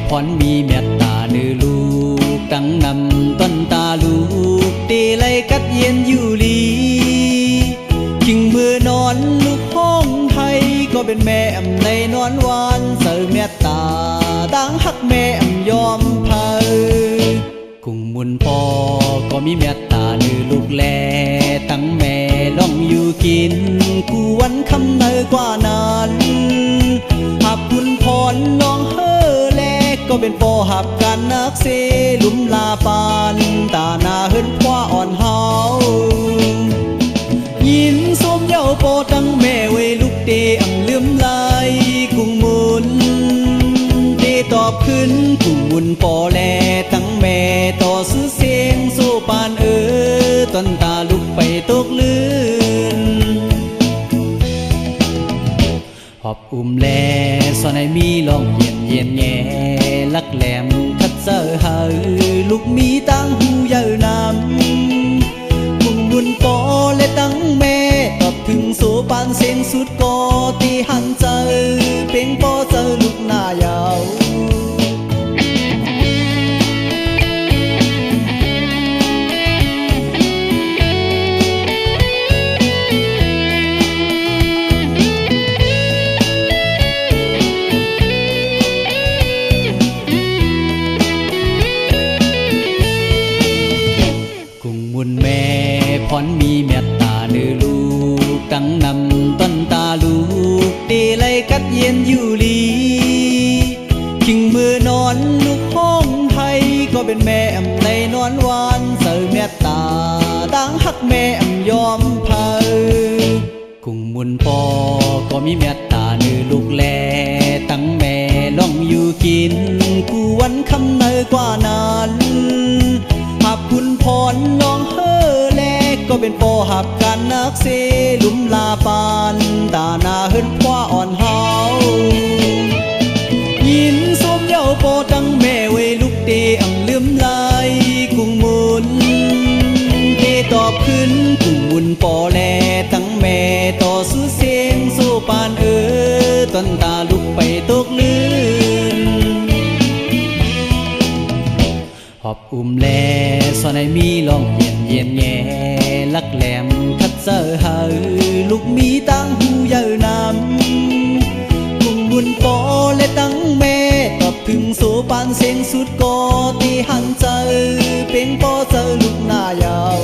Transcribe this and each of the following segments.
พรมีเมตตาเนื้อลูกตั้งนำต้นตาลูกเตไลกัดเย็นอยู่ลีจึงมือนอนลูกห้องไทยก็เป็นแม่อำในนอนวานเสือเมตตาดังหักแม่อำยอมเพอกุ้งมุนพอก็มีเมตตาเนื้อลูกแลตั้งแม่ลองอยู่กินกูวันคำเนอกว่านั้นหากคุณพรน้องเฮอแลก็เป็นปอหับกันนักเสลุมลาปานตาหน้าเฮินคว้าอ่อนเฮายินสมเย้าปอตั้งแม่ไว้ลูกเตอำเลื่อมลายกุ้งมุนเตตอบขึ้นกุ้งมุนปอแลตั้งแม่ต่อซื้อเสียงโซปานต้นตาลุกไปตกลื่นหอบอุ้มแลสอนให้มีลองเย็นเย็นแง่ลักแหลมทัดเสอหาลูกมีตั้งหูเยอะนำกุ้งบุญปอและตั้งแม่ตอบถึงโซปานเสียงสุดกอตีหันเจอเพ่งปอเจอลูกหน้ายาวพรมีเมตตาเนื้อลูกตั้งนำต้นตาลูกเตไลกัดเย็นอยู่ลีจึงมือนอนลูกห้องไทยก็เป็นแม่อำในนอนวานเสือเมตตาดังหักแม่อำยอมเพอกุ้งมุนปอก็มีเมตตาเนื้อลูกแลตั้งแม่ลองอยู่กินกูวันคำเนอกว่านั้นหากคุณพรน้องเฮอก็เป็นปอหับกันนักเสลุมลาปานตาหน้าเฮินคว้าอ่อนเฮายินสมเย้าปอตั้งแม่ไว้ลูกเตอำเลื่อมลายกุ้งมุนเตตอบขึ้นกุ้งมุนปอแลตั้งแม่ต่อสู้เสียงโซปานต้นตาลุกไปตกลื่นหอบอุ้มแลสอนให้มีลองเย็นเย็นแง่ลักแหลมทัดเสอหาลูกมีตั้งหูเยอะนำกุ้งบุญปอและตั้งแม่ตอบถึงโซปานเสียงสุดกอตีหันเจอเพ่งปอเจอลูกหน้ายาว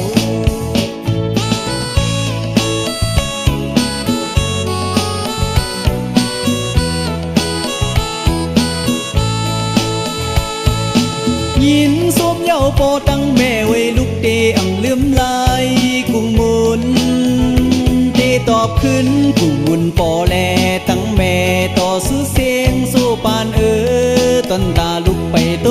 ยินสมเย้าปอตั้งแม่ไว้ลูกเตอำเลื่อมลายกุ้งมุนเตตอบขึ้นกุ้งมุนปอแลตั้งแม่ต่อสู้เสียงโซปานต้นตาลุกไปต